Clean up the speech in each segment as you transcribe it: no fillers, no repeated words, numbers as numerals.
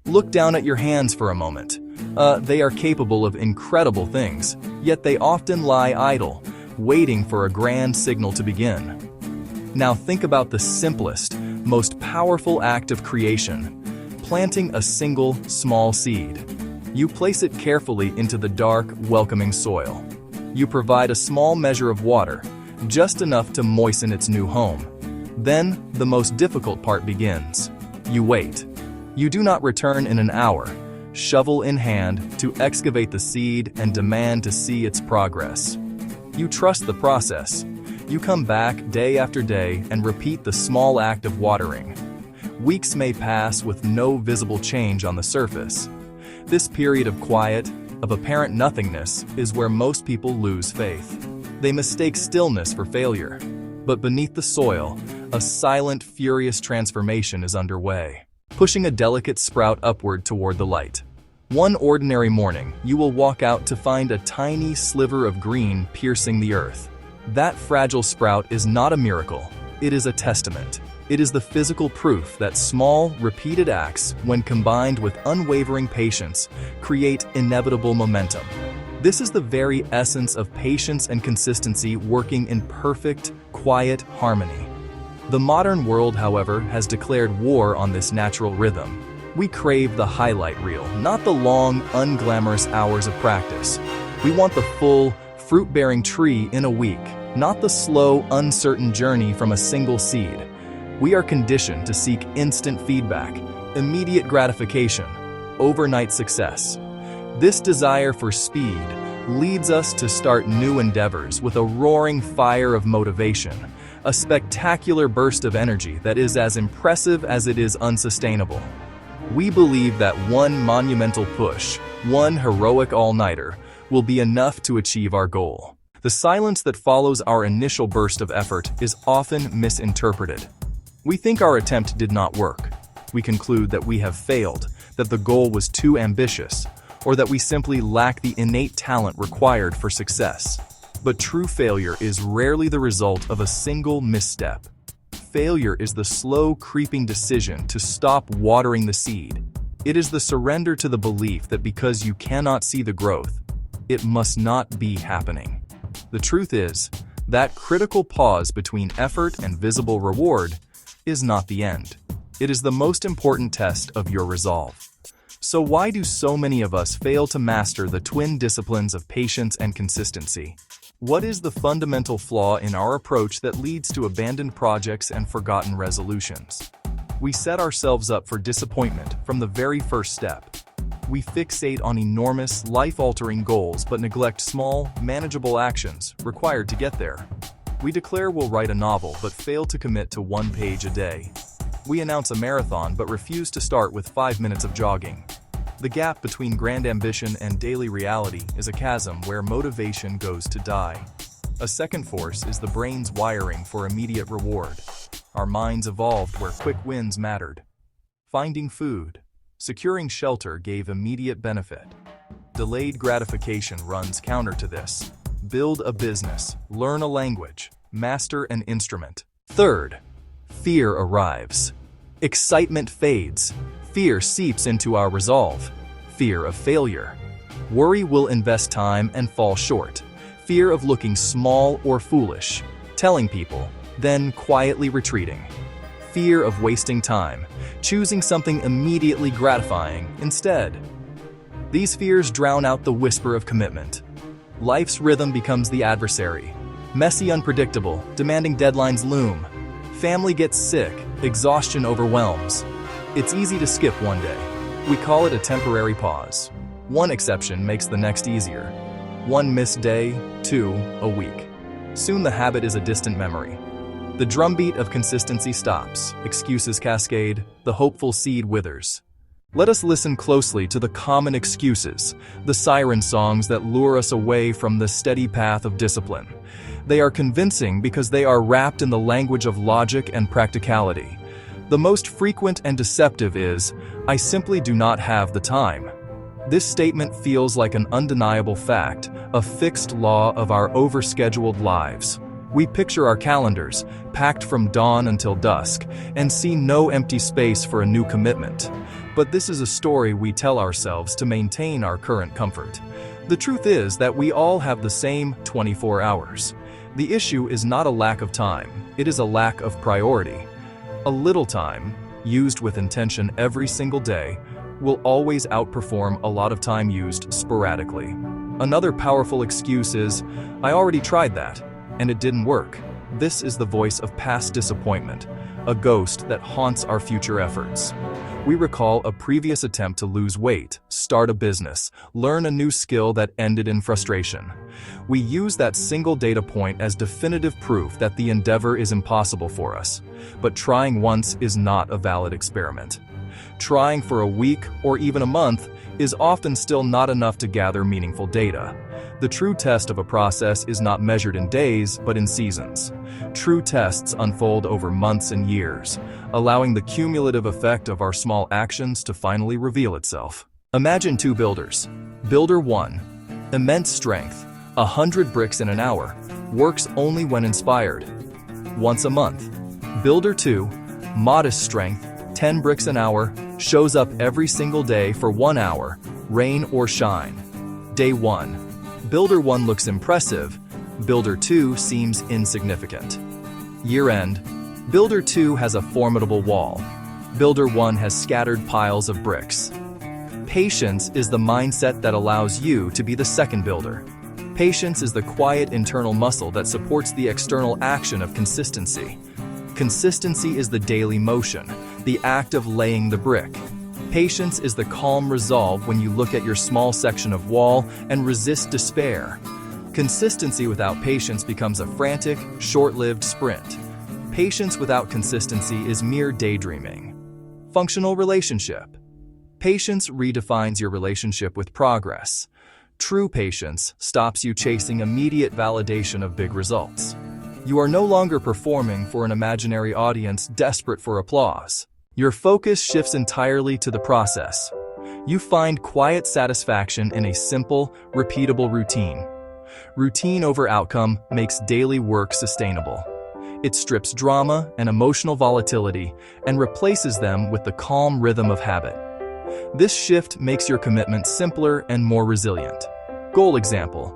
Look down at your hands for a moment. They are capable of incredible things, yet they often lie idle, waiting for a grand signal to begin. Now think about the simplest, most powerful act of creation: planting a single, small seed. You place it carefully into the dark, welcoming soil. You provide a small measure of water, just enough to moisten its new home. Then, the most difficult part begins. You wait. You do not return in an hour, shovel in hand, to excavate the seed and demand to see its progress. You trust the process. You come back day after day and repeat the small act of watering. Weeks may pass with no visible change on the surface. This period of quiet, of apparent nothingness, is where most people lose faith. They mistake stillness for failure. But beneath the soil, a silent, furious transformation is underway, pushing a delicate sprout upward toward the light. One ordinary morning, you will walk out to find a tiny sliver of green piercing the earth. That fragile sprout is not a miracle. It is a testament. It is the physical proof that small, repeated acts, when combined with unwavering patience, create inevitable momentum. This is the very essence of patience and consistency working in perfect, quiet harmony. The modern world, however, has declared war on this natural rhythm. We crave the highlight reel, not the long, unglamorous hours of practice. We want the full, fruit-bearing tree in a week, not the slow, uncertain journey from a single seed. We are conditioned to seek instant feedback, immediate gratification, overnight success. This desire for speed leads us to start new endeavors with a roaring fire of motivation, a spectacular burst of energy that is as impressive as it is unsustainable. We believe that one monumental push, one heroic all-nighter, will be enough to achieve our goal. The silence that follows our initial burst of effort is often misinterpreted. We think our attempt did not work. We conclude that we have failed, that the goal was too ambitious, or that we simply lack the innate talent required for success. But true failure is rarely the result of a single misstep. Failure is the slow, creeping decision to stop watering the seed. It is the surrender to the belief that because you cannot see the growth, it must not be happening. The truth is, that critical pause between effort and visible reward is not the end. It is the most important test of your resolve. So why do so many of us fail to master the twin disciplines of patience and consistency? What is the fundamental flaw in our approach that leads to abandoned projects and forgotten resolutions? We set ourselves up for disappointment from the very first step. We fixate on enormous, life-altering goals but neglect small, manageable actions required to get there. We declare we'll write a novel but fail to commit to 1 page a day. We announce a marathon but refuse to start with 5 minutes of jogging. The gap between grand ambition and daily reality is a chasm where motivation goes to die. A second force is the brain's wiring for immediate reward. Our minds evolved where quick wins mattered. Finding food, securing shelter gave immediate benefit. Delayed gratification runs counter to this. Build a business, learn a language, master an instrument. Third, fear arrives. Excitement fades. Fear seeps into our resolve. Fear of failure. Worry will invest time and fall short. Fear of looking small or foolish. Telling people, then quietly retreating. Fear of wasting time. Choosing something immediately gratifying instead. These fears drown out the whisper of commitment. Life's rhythm becomes the adversary. Messy, unpredictable, demanding deadlines loom. Family gets sick, exhaustion overwhelms. It's easy to skip one day. We call it a temporary pause. One exception makes the next easier. One missed day, 2, a week. Soon the habit is a distant memory. The drumbeat of consistency stops, excuses cascade, the hopeful seed withers. Let us listen closely to the common excuses, the siren songs that lure us away from the steady path of discipline. They are convincing because they are wrapped in the language of logic and practicality. The most frequent and deceptive is, "I simply do not have the time." This statement feels like an undeniable fact, a fixed law of our overscheduled lives. We picture our calendars, packed from dawn until dusk, and see no empty space for a new commitment. But this is a story we tell ourselves to maintain our current comfort. The truth is that we all have the same 24 hours. The issue is not a lack of time, it is a lack of priority. A little time, used with intention every single day, will always outperform a lot of time used sporadically. Another powerful excuse is, "I already tried that, and it didn't work." This is the voice of past disappointment, a ghost that haunts our future efforts. We recall a previous attempt to lose weight, start a business, learn a new skill that ended in frustration. We use that single data point as definitive proof that the endeavor is impossible for us. But trying once is not a valid experiment. Trying for a week or even a month is often still not enough to gather meaningful data. The true test of a process is not measured in days, but in seasons. True tests unfold over months and years, allowing the cumulative effect of our small actions to finally reveal itself. Imagine two builders. Builder 1, immense strength, 100 bricks in an hour, works only when inspired, once a month. Builder 2, modest strength, 10 bricks an hour, shows up every single day for 1 hour, rain or shine. Day 1. Builder 1 looks impressive, Builder 2 seems insignificant. Year end. Builder 2 has a formidable wall. Builder 1 has scattered piles of bricks. Patience is the mindset that allows you to be the second builder. Patience is the quiet internal muscle that supports the external action of consistency. Consistency is the daily motion, the act of laying the brick. Patience is the calm resolve when you look at your small section of wall and resist despair. Consistency without patience becomes a frantic, short-lived sprint. Patience without consistency is mere daydreaming. Functional relationship. Patience redefines your relationship with progress. True patience stops you chasing immediate validation of big results. You are no longer performing for an imaginary audience desperate for applause. Your focus shifts entirely to the process. You find quiet satisfaction in a simple, repeatable routine. Routine over outcome makes daily work sustainable. It strips drama and emotional volatility and replaces them with the calm rhythm of habit. This shift makes your commitment simpler and more resilient. Goal example: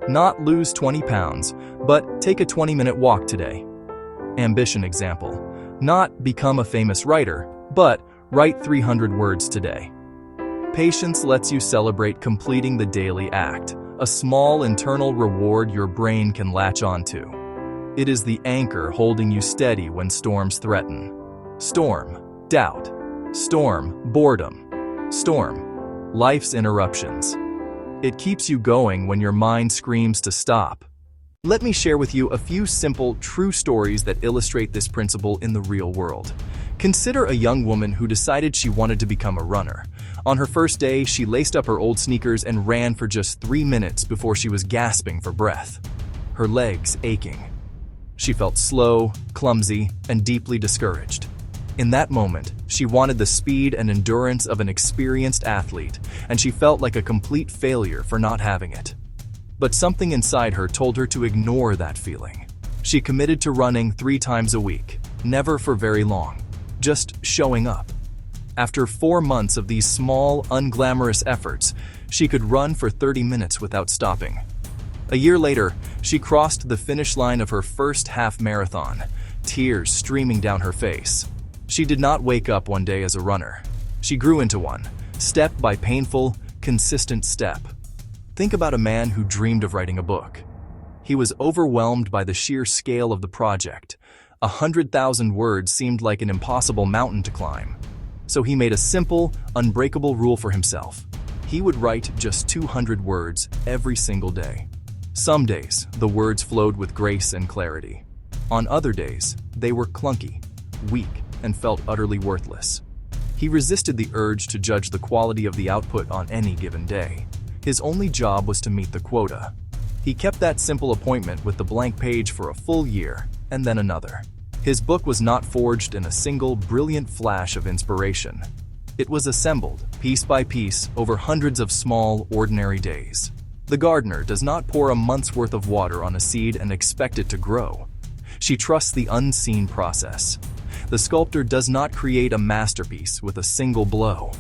not lose 20 pounds, but take a 20-minute walk today. Ambition example: not become a famous writer, but write 300 words today. Patience lets you celebrate completing the daily act, a small internal reward your brain can latch onto. It is the anchor holding you steady when storms threaten. Storm, doubt. Storm, boredom. Storm, life's interruptions. It keeps you going when your mind screams to stop. Let me share with you a few simple, true stories that illustrate this principle in the real world. Consider a young woman who decided she wanted to become a runner. On her first day, she laced up her old sneakers and ran for just 3 minutes before she was gasping for breath, her legs aching. She felt slow, clumsy, and deeply discouraged. In that moment, she wanted the speed and endurance of an experienced athlete, and she felt like a complete failure for not having it. But something inside her told her to ignore that feeling. She committed to running 3 times a week, never for very long, just showing up. After 4 months of these small, unglamorous efforts, she could run for 30 minutes without stopping. A year later, she crossed the finish line of her first half marathon, tears streaming down her face. She did not wake up one day as a runner. She grew into one, step by painful, consistent step. Think about a man who dreamed of writing a book. He was overwhelmed by the sheer scale of the project. 100,000 words seemed like an impossible mountain to climb. So he made a simple, unbreakable rule for himself. He would write just 200 words every single day. Some days, the words flowed with grace and clarity. On other days, they were clunky, weak, and felt utterly worthless. He resisted the urge to judge the quality of the output on any given day. His only job was to meet the quota. He kept that simple appointment with the blank page for a full year, and then another. His book was not forged in a single brilliant flash of inspiration. It was assembled, piece by piece, over hundreds of small, ordinary days. The gardener does not pour a month's worth of water on a seed and expect it to grow. She trusts the unseen process. The sculptor does not create a masterpiece with a single blow.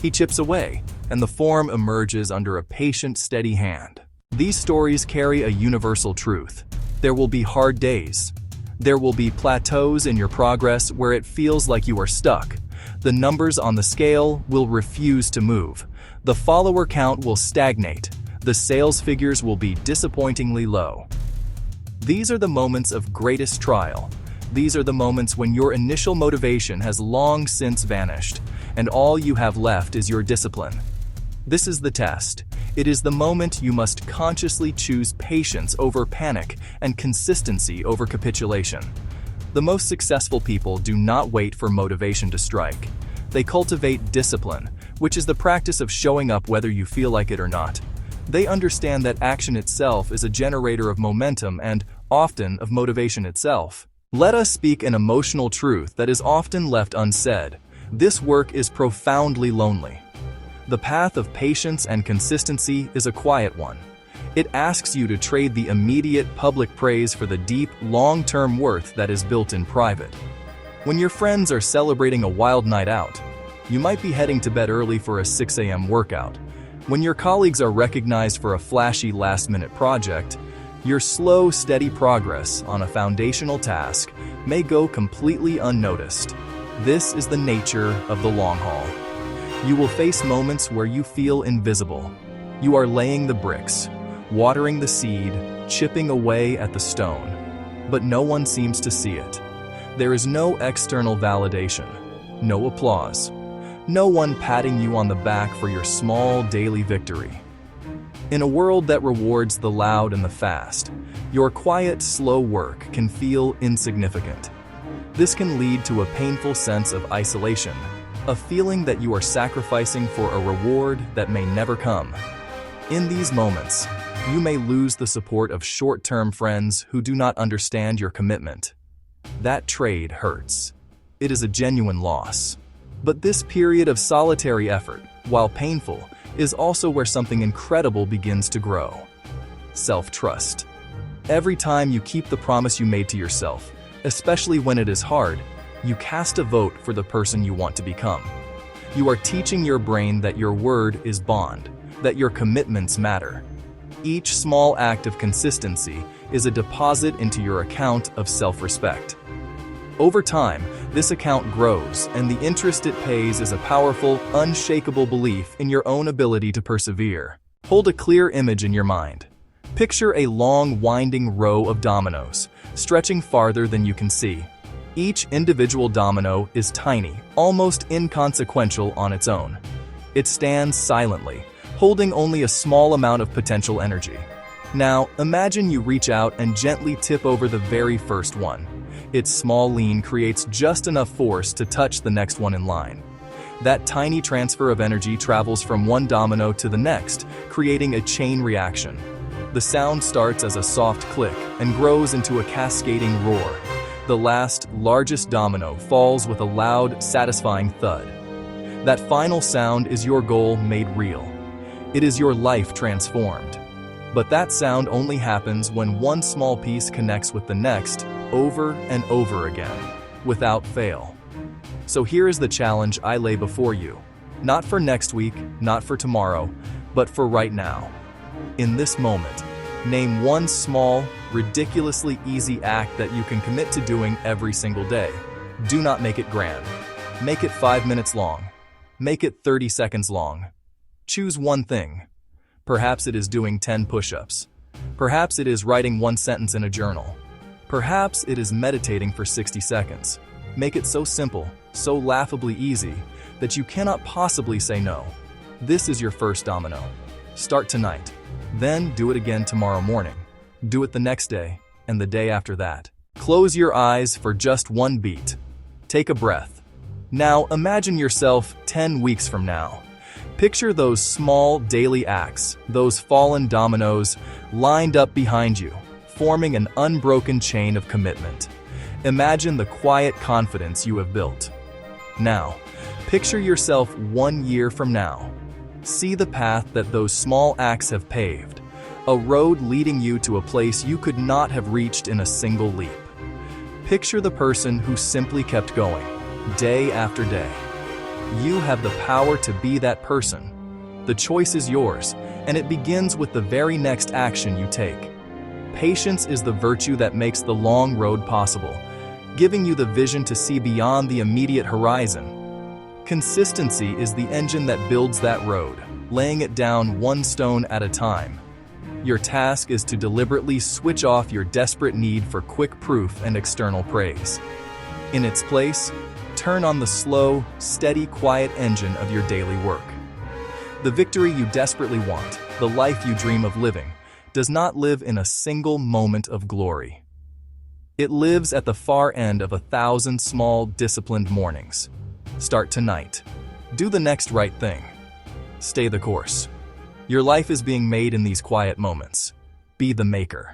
He chips away, and the form emerges under a patient, steady hand. These stories carry a universal truth. There will be hard days. There will be plateaus in your progress where it feels like you are stuck. The numbers on the scale will refuse to move. The follower count will stagnate. The sales figures will be disappointingly low. These are the moments of greatest trial. These are the moments when your initial motivation has long since vanished, and all you have left is your discipline. This is the test. It is the moment you must consciously choose patience over panic and consistency over capitulation. The most successful people do not wait for motivation to strike. They cultivate discipline, which is the practice of showing up whether you feel like it or not. They understand that action itself is a generator of momentum and, often, of motivation itself. Let us speak an emotional truth that is often left unsaid. This work is profoundly lonely. The path of patience and consistency is a quiet one. It asks you to trade the immediate public praise for the deep, long-term worth that is built in private. When your friends are celebrating a wild night out, you might be heading to bed early for a 6 a.m. workout. When your colleagues are recognized for a flashy last-minute project, your slow, steady progress on a foundational task may go completely unnoticed. This is the nature of the long haul. You will face moments where you feel invisible. You are laying the bricks, watering the seed, chipping away at the stone, but no one seems to see it. There is no external validation, no applause, no one patting you on the back for your small daily victory. In a world that rewards the loud and the fast, your quiet, slow work can feel insignificant. This can lead to a painful sense of isolation, a feeling that you are sacrificing for a reward that may never come. In these moments, you may lose the support of short-term friends who do not understand your commitment. That trade hurts. It is a genuine loss. But this period of solitary effort, while painful, is also where something incredible begins to grow. Self-trust. Every time you keep the promise you made to yourself, especially when it is hard, you cast a vote for the person you want to become. You are teaching your brain that your word is bond, that your commitments matter. Each small act of consistency is a deposit into your account of self-respect. Over time, this account grows, and the interest it pays is a powerful, unshakable belief in your own ability to persevere. Hold a clear image in your mind. Picture a long, winding row of dominoes, stretching farther than you can see. Each individual domino is tiny, almost inconsequential on its own. It stands silently, holding only a small amount of potential energy. Now, imagine you reach out and gently tip over the very first one. Its small lean creates just enough force to touch the next one in line. That tiny transfer of energy travels from one domino to the next, creating a chain reaction. The sound starts as a soft click and grows into a cascading roar. The last, largest domino falls with a loud, satisfying thud. That final sound is your goal made real. It is your life transformed. But that sound only happens when one small piece connects with the next, over and over again, without fail. So here is the challenge I lay before you. Not for next week, not for tomorrow, but for right now. In this moment, name one small, ridiculously easy act that you can commit to doing every single day. Do not make it grand. Make it 5 minutes long. Make it 30 seconds long. Choose one thing. Perhaps it is doing 10 push-ups. Perhaps it is writing one sentence in a journal. Perhaps it is meditating for 60 seconds. Make it so simple, so laughably easy, that you cannot possibly say no. This is your first domino. Start tonight. Then do it again tomorrow morning. Do it the next day, and the day after that. Close your eyes for just one beat. Take a breath. Now imagine yourself 10 weeks from now. Picture those small daily acts, those fallen dominoes, lined up behind you, forming an unbroken chain of commitment. Imagine the quiet confidence you have built. Now, picture yourself 1 year from now. See the path that those small acts have paved, A road leading you to a place you could not have reached in a single leap. Picture the person who simply kept going, day after day. You have the power to be that person. The choice is yours, and it begins with the very next action you take. Patience is the virtue that makes the long road possible, giving you the vision to see beyond the immediate horizon. Consistency is the engine that builds that road, laying it down one stone at a time. Your task is to deliberately switch off your desperate need for quick proof and external praise. In its place, turn on the slow, steady, quiet engine of your daily work. The victory you desperately want, the life you dream of living, does not live in a single moment of glory. It lives at the far end of 1,000 small, disciplined mornings. Start tonight. Do the next right thing. Stay the course. Your life is being made in these quiet moments. Be the maker.